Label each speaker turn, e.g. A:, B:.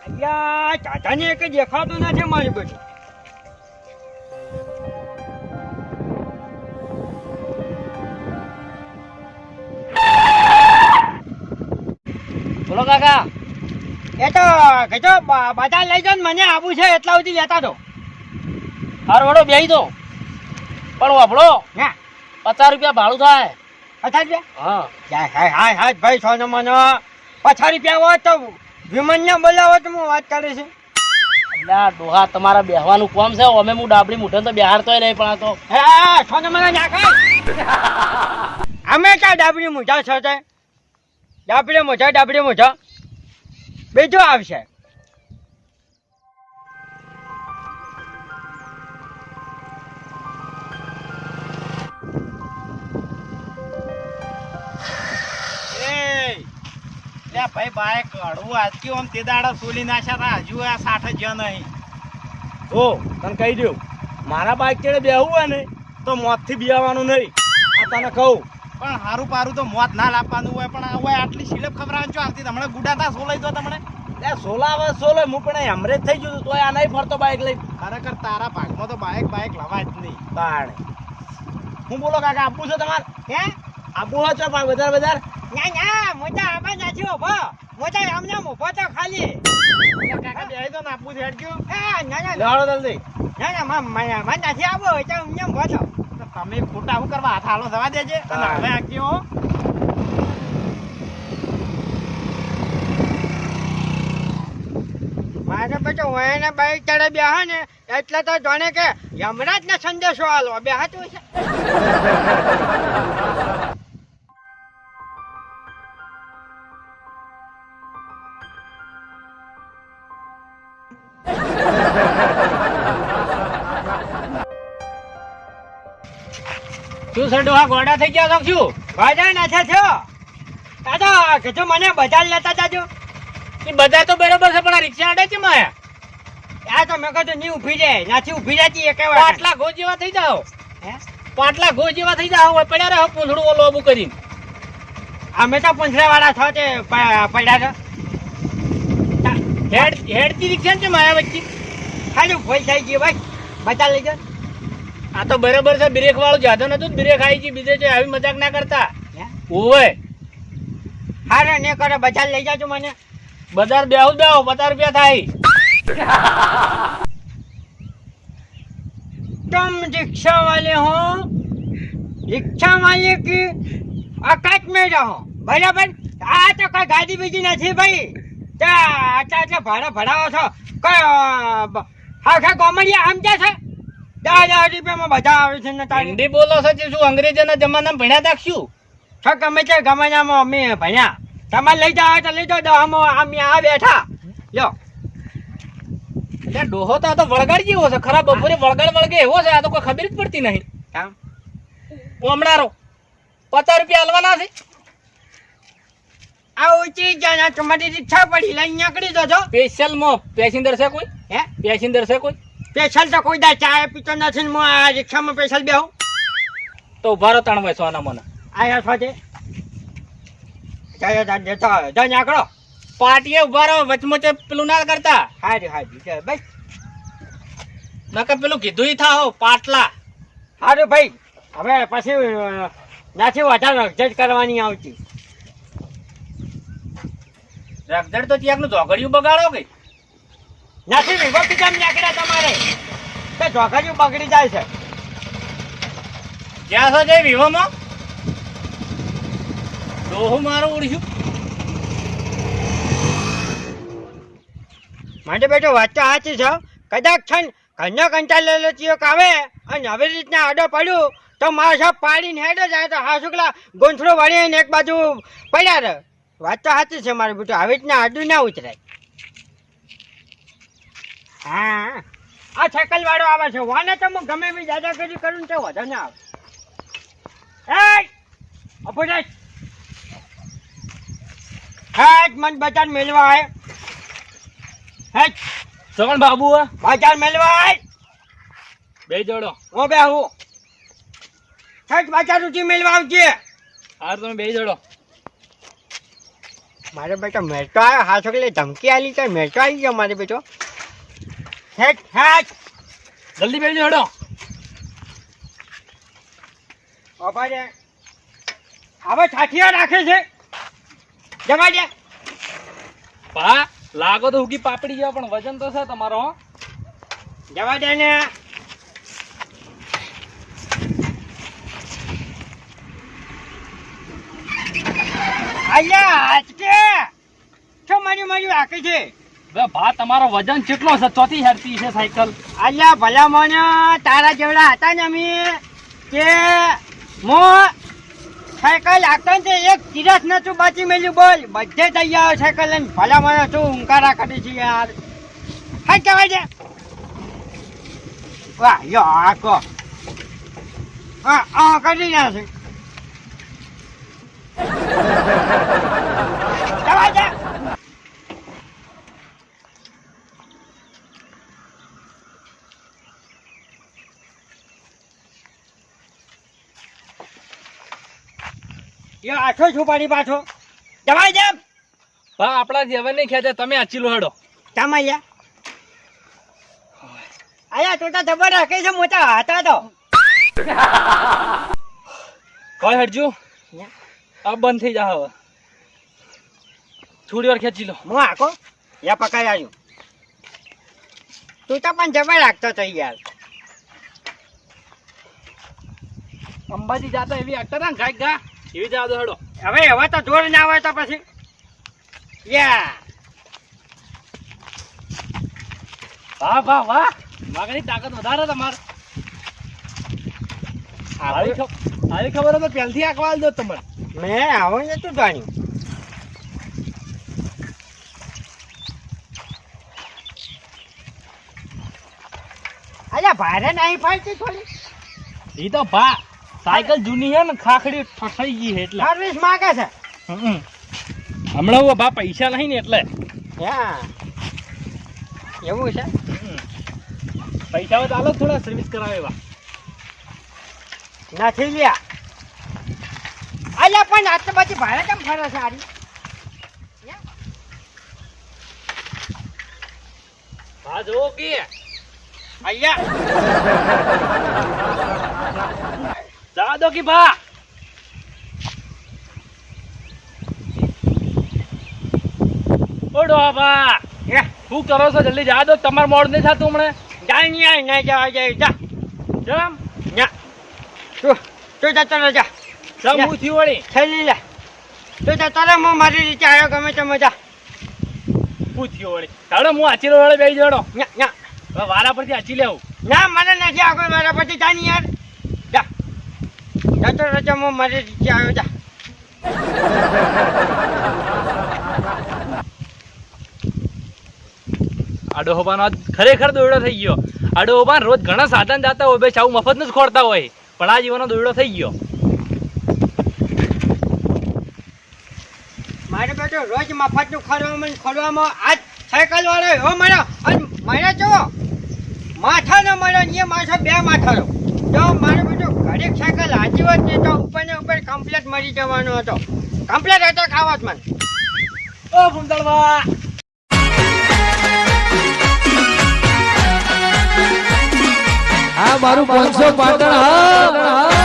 A: અહીંયા ચાચાને એક દેખાતું નથી મારી બધું.
B: બોલો કાકા.
A: એ તો કહેજો બજાર લઈ જાઓ ને મને આવું છે એટલા સુધી લેતા દો.
B: હાર વડો બેહી દો પણ વાપડો
A: હા
B: 50 રૂપિયા ભાડું થાય.
A: 50 રૂપિયા?
B: હા
A: હાય હાય ભાઈ સોનો મને 50 રૂપિયા હોય તો વિમનને બોલાવો તો હું વાત કરે છે.
B: ના ડોહા તમારા બેહવાનું કોમ છે અમે હું ડાબડી મુઠે તો બેહારતોય નહીં પણ આ તો
A: હા સોનો મને નાખાય. અમે ક્યાં ડાબડી મોઢા છો તે? ડાબડી મોઢા બીજું આવશે.
C: ભાઈ બાઈક હળવું આજકી આમ તે દાડા સોલી નાખ્યા હતા હજુ આ 60 જ નહીં.
B: ઓ તને કહી દઉં મારા બાઈક ચડે બેહવું હોય ને તો મોતથી બેહવાનું નહીં. આ તને કહું
C: પણ હારું પારું તો મોત ના લાવવાનું હોય પણ આ હોય આટલી શિલપ ખબરાવાનું છો આવતી તમને ગુડાતા સોલાઈ દો તમને.
B: સોલાવે સોલે હું પણ હમરેજ થઈ ગયું તો આ નહીં ફરતો બાઈક લઈ.
C: ખરેખર તારા ભાગમાં તો બાઈક લવાય જ નહીં.
B: તાણે હું બોલો કાકા આપવું છે તમારે?
A: હે
B: આપવું હોય તો બજાર
A: ના મોટા આમાં નથી ઉભો. મોટા આમને ઉભો તો ખાલી.
C: કાકા બેહી દો ને આપવું છે હેડક્યું.
A: ના
B: લેવાડો જલ્દી.
A: મને નથી આવો એટલે અમને ઉભો છો.
C: તમે ખોટા આવું કરવા હાથ હાલો જવા દેજે અને હવે આખી હો.
A: મારે પછી ઓયને બાઈક ચડે બેહા ને એટલે તો જાણે કે યમરાજ ને સંદેશો આલો બેહાતું છે.
B: શું છે ડોહા ગોડા થઈ ગયા છો શું?
A: બજાર નથી થયો. દાદા કીધું મને બજાર લેતા જાજો.
B: એ બધા તો બરોબર છે પણ આ રિક્ષા અડે છે માયા.
A: આ તો મેં કીધું નહીં ઊભી રહે નથી ઊભી રહેતી એક વાર.
B: પાટલા ઘો જેવા થઈ જાઓ.
A: હે
B: પાટલા ઘો જેવા થઈ જાઓ હવે પડ્યા રહો પૂંછડું ઓલો ઓબું કરીને.
A: અમે તો પૂંછડા વાળા છો તે પડ્યા છો.
B: હેડતી રિક્ષા છે માયા વચ્ચે.
A: ખાલી ભૂલ થઈ ગઈ ભાઈ બજાર લઈ જાઓ.
B: આ તો બરોબર છે બ્રેક વાળું જાદો નતું બ્રેક આવી ગઈ બીજે આવી મજાક ના કરતા. ઓવે
A: હારે ને કરે બજાર લઈ જાજો મને.
B: બજાર બેહું 50 રૂપિયા થાય.
A: तुम रिक्शा वाले हो रिक्शा वाले की औकात में रहो बराबर. આ તો કઈ ગાડી બીજી નથી ભાઈ. આટલા ભાડા ભરાવો છો કઈ હા કોમડિયા સમજે છે? 10,000 રૂપિયામાં બધા આવે છે ને તારી.
B: હિન્દી બોલો છો જે શું અંગ્રેજોના જમાનામાં ભણ્યા દાખશું?
A: છો ગમે તે ગમાનામાં અમે ભણ્યા. તમારે લઈ જાવ તો લઈ જાઓ દવામાં અમે આ બેઠા લ્યો.
B: એટલે ડોહો તો આ તો વળગાડ જેવો છે ખરા બપોરે વળગે એવો છે આ તો કોઈ ખબર જ પડતી નહીં. ઓમણારો 50 રૂપિયા હાલવાના છે.
A: આ ઊંચી જાના તમારી રિક્ષા પડી લઈને નીકળી જજો.
B: સ્પેશિયલ માં પેસેન્જર છે કોઈ?
A: હે
B: પેસેન્જર છે કોઈ?
A: સ્પેશિયલ તો કોઈ દા ચા પીતો નથી ને હું આ રિક્ષામાં સ્પેશિયલ બેહું.
B: તો ઉભા રહો તણવાય સોના મને.
A: આયા છો તે જજો નીકળો.
B: પાટીએ ઉભા રહો વચમોચે પેલું ના કરતા.
A: હારી બસ
B: નકર પેલું કીધું થાઓ પાટલા.
A: સારું ભાઈ હવે પછી નાથી વધારે રગજટ કરવાની આવતી.
B: રગજડ તો ત્યાંનું ઝોગડિયું બગાડો કે
A: નથી વિવો પીજામ નીકળ્યા તમારે તો ઝોગડિયું બગડી જાય છે.
B: જ્યાં છો જઈ વિવોમાં ડોહું મારું ઉડ્યું.
A: માટે બેટો વાત તો સાચી છે. કદાચ છે ને ઘરના કંટાળ લેલો ચિયોક આવે અને આવી રીતના આડો પડ્યું તો મારો સાહેબ પાડીને હેડો જાય તો હા શુક્લા ગોંથડો વળીને એક બાજુ પડ્યા રહે. વાત તો સાચી છે મારું બેટું આવી રીતના આડું ના ઉતરાય. હા આ સાયકલ વાળો આવે છે વાને તો હું ગમે એવી દાદાગીરી કરું તો વધુ ના આવે. અપુરાજ હેટ મન બજાર મેળવા આવે. હેટ
B: સગન બાબુ
A: બજાર મેળવા આવે.
B: બે જોડો
A: હું બે હું હેટ બજાર ઉઠી મેળવા આવજે.
B: હાર તમે બે જોડો.
A: મારે બેટો મેરતો આવ્યો હા છોકરી ધમકી આલી તો મેરતો આવી ગયો મારે બેટો હેઠ હેઠ
B: જલ્દી બેસજો હેડો.
A: બાપા રે હવે છાઠિયા રાખે છે જમા દે
B: પા લાગો તો ઉગી પાપડી જેવા પણ વજન તો છે તમારો હો.
A: જવા દે ને અલ્યા આજકે શું મારી રાખે છે
B: બે ભા તમારો વજન કેટલો છે? ચોથી હેરતી છે સાયકલ.
A: અલ્યા ભલા મને તારા જેવડા હતા ને અમે કે હું સાયકલ આગતો ને એક કિરસ નતું બાચી મેલ્યું બોલ બધે થઈ આવ્યો સાયકલ લઈને ભલા મને શું ઊંકારા કરી છે યાર હા કહેવાય છે વાહ યો આકો હા કરી ના છે કહેવાય છે યો આઠો છુપાડી પાછો જવાય જેમ
B: ભા આપણા જેવા નહીં ખેંચે, તમે આચી લો હેડો.
A: ચામૈયા આયા તો જબર રાખે છે મોટા હતા તો
B: કોઈ હેડજો આ બંધ થઈ જા હવે. થોડી વાર ખેંચી લો.
A: હું આખો યા પકડી આવ્યું તું તો પણ જબર રાખતો તો યાર
B: અંબાજી જાતા એવી આગતા હતા ને ગાય ગા એવી જવા દો હેડો.
A: હવે હવે તો જોર ના આવે તો પછી યા
B: વાહ વાહ વાહ માગણી તાકાત વધારે તમારે. આવી ખબર હોય તો પહેલથી આંકવા દો તમને.
A: મેં આવો નતું જાણ્યું અલ્યા ભારે નહીં ફાડતી થોડી
B: એ તો ભા સાયકલ જૂની છે ને ખાખડી ઠસાઈ ગઈ છે એટલે.
A: સર્વિસ માગે છે
B: હમણાં હું ભા પૈસા નહીં ને એટલે.
A: હા એવું છે
B: પૈસા હોય તો આલો થોડા સર્વિસ કરાવે એવા.
A: નથી લ્યા અલ્યા પણ આટલી બધી ભાડે કેમ ફરે છે આરી
B: હા જો કે
A: અલ્યા
B: જવા દો કે ભા. ઓડો ભા શું કરો છો? જલ્દી જવા દો, તમારે મોડ નહીં થતું હમણાં.
A: જાણ્યા ના જવા જાય જા
B: જમ
A: ના તું જતો રહે જા
B: જમ હું થયું વળી.
A: થેલી લે તું જતો રહે હું મારી રીતે આવ્યો ગમે તે મજા
B: હું થયું વળી. ચાલો હું આચીલો વાળે બેસી જડો.
A: ના ના
B: હવે વારા પરથી આચી લેવું.
A: ના મને નથી આગળ મારા પછી જાણી યાર જા જતો રહે હું મારી રીતે આવ્યો જા
B: આડો હોબાનો આજ ખરેખર દોયડો થઈ ગયો. આડો હોબાન રોજ ઘણા સાધન જાતા હોય, બે ચાઉ મફત જ ખોરતા હોય, પણ આ જીવનનો દોયડો થઈ ગયો.
A: મારે બેટો રોજ મફતનું ખોરવામાં આજ સાયકલ વાળો એવો મળ્યો અને મને જો માથા ન મળ્યો ને એ માથા બે માથાનો જો મારે બેટો ઘડીક સાયકલ હાજી હોત ને તો ઉપર ને ઉપર કમ્પ્લેટ મરી જવાનો હતો. કમ્પ્લેટ હતો ખાવત મને.
B: ઓ ફૂમતાળવા
D: આ મારું 500 પાટણ હા